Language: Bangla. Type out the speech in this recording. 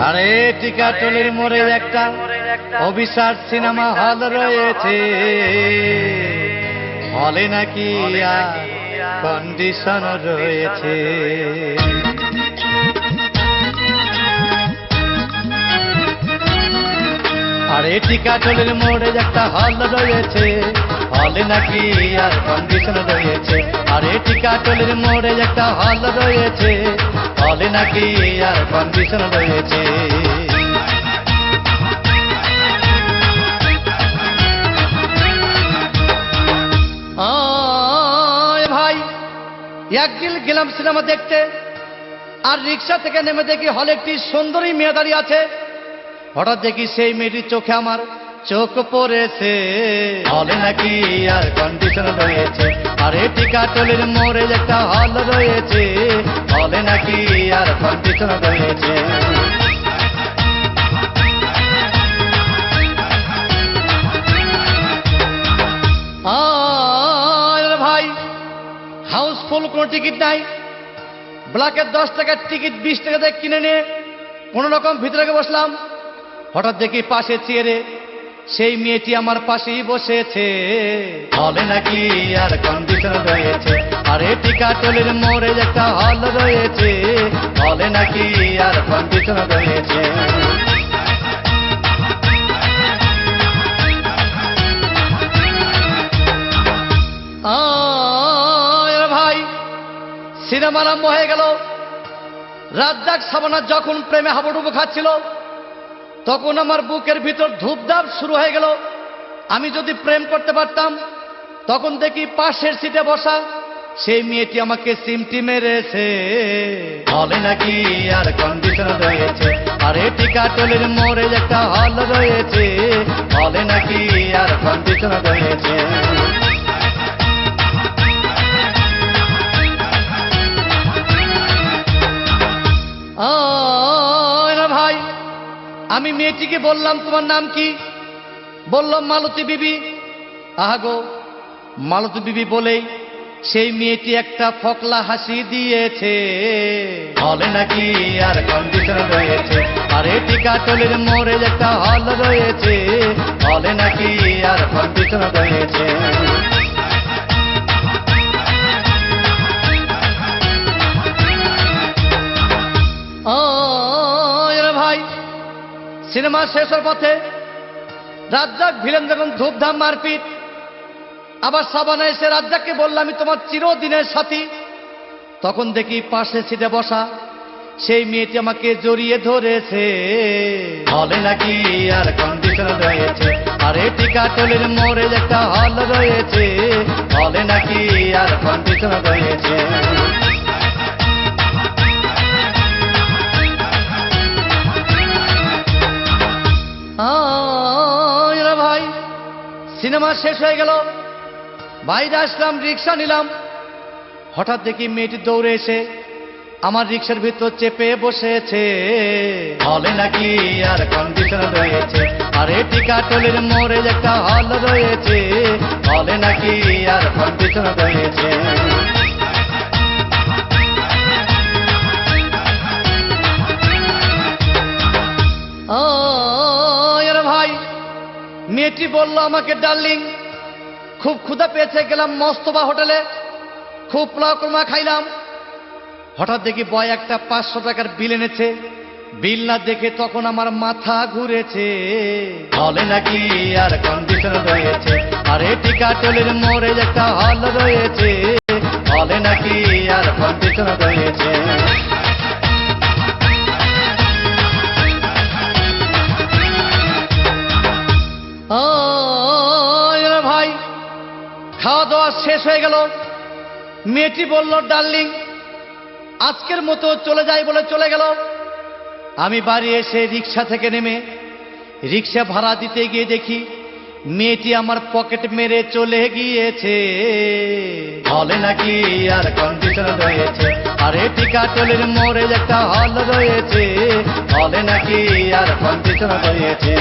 আরে টিকাটলির মোড়ে একটা অভিশাপ সিনেমা হল রয়েছে, হলে নাকি কন্ডিশন রয়েছে। আরে টিকাটলির মোড়ে একটা হল রয়েছে, হলে নাকি আর কন্ডিশন রয়েছে। আরে টিকাটলির মোড়ে একটা হল রয়েছে, হলে নাকি আর কন্ডিশন রয়েছে। ভাই একদিন গেলাম সিনেমা দেখতে, আর রিক্সা থেকে নেমে দেখি হলে একটি সুন্দরী মেয়ে দাঁড়িয়ে আছে। হঠাৎ দেখি সেই মেয়েটির চোখে আমার চোখ পড়েছে, হলে নাকি আর কন্ডিশন রয়েছে। আরে টিকাটলির মোড়ে একটা হল রয়েছে, হলে নাকি আর কন্ডিশন রয়েছে। ভাই হাউসফুল কোনো টিকিট নাই, ব্ল্যাকের 10 টাকার টিকিট 20 টাকা দিয়ে কিনে নিয়ে কোনো রকম ভিতরে বসলাম। হঠাৎ দেখি পাশে চেয়ারে সেই মেয়েটি আমার পাশেই বসেছে, হলে নাকি আর কন্ডিশন রয়েছে। আরে টিকাটলির মোড়ে একটা হল রয়েছে, হলে নাকি আর কন্ডিশন রয়েছে। ভাই সিনেমা আরম্ভ হয়ে গেল। রাজ্জাক সাবানা যখন প্রেমে হাবুডুবু খাচ্ছিল, তখন আমার বুকের ভিতর ধূপধাপ শুরু হয়ে গেল। আমি যদি প্রেম করতে পারতাম, তখন দেখি পাশের সিটে বসা সেই মেয়েটি আমাকে সিমটি মেরেছে, হলে নাকি আর কন্ডিশন রয়েছে। আরে টিকাটলির মোড়ে একটা হল রয়েছে, হলে নাকি আর কন্ডিশন রয়েছে। ভাই আমি মেয়েটিকে বললাম, তোমার নাম কি? বললাম মালতী বিবি। আহাগো মালতী বিবি বলেই সেই মেয়েটি একটা ফকলা হাসি দিয়েছে, হলে নাকি আর কন্ডিশন রয়েছে। আরে টিকাটলির মোড়ে একটা হল রয়েছে, হলে নাকি আর কন্ডিশন রয়েছে। ভাই সিনেমা শেষ হওয়ার পথে রাজ্জাক ভিলেন যখন ধূপধাম মারপিট, আবার সাবানা এসে রাজ্জাককে বললাম, আমি তোমার চিরদিনের সাথী। তখন দেখি পাশে সিটে বসা সেই মেয়েটি আমাকে জড়িয়ে ধরেছে, হলে নাকি আর কন্ডিশন রয়েছে। আরে টিকাটলির মোড়ে একটা হল রয়েছে, হলে নাকি আর কন্ডিশন রয়েছে। ভাই সিনেমা শেষ হয়ে গেল, বাইরে আসলাম, রিক্সা নিলাম। হঠাৎ দেখি মেয়েটি দৌড়ে এসে আমার রিক্সার ভিতর চেপে বসেছে, হলে নাকি আর কন্ডিশন রয়েছে। আরে টিকাটলির মোড়ে একটা হল রয়েছে, হলে নাকি আর কন্ডিশন রয়েছে। ভাই মেয়েটি বলল আমাকে, ডার্লিং খুব ক্ষুধা পেয়েছে, গেলাম মস্তবা হোটেলে, খুব পোলাও কোরমা খাইলাম। হঠাৎ দেখি বয় একটা 500 টাকার বিল এনেছে। বিল না দেখে তখন আমার মাথা ঘুরেছে, হলে নাকি আর কন্ডিশন রয়েছে। আরে টিকাটলির মোড়ে একটা হল রয়েছে, হলে নাকি আর কন্ডিশন রয়েছে। ভাই খাওয়া দাওয়া শেষ হয়ে গেল। মেয়েটি বলল, ডার্লিং আজকের মতো চলে যাই বলে চলে গেল। আমি বাড়ি এসে রিক্সা থেকে নেমে রিক্সা ভাড়া দিতে গিয়ে দেখি মেয়েটি আমার পকেট মেরে চলে গিয়েছে, হলে নাকি আর কন্ডিশন রয়েছে। আরে টিকাটলির মোড়ে একটা হল রয়েছে, হলে নাকি আর কন্ডিশন রয়েছে।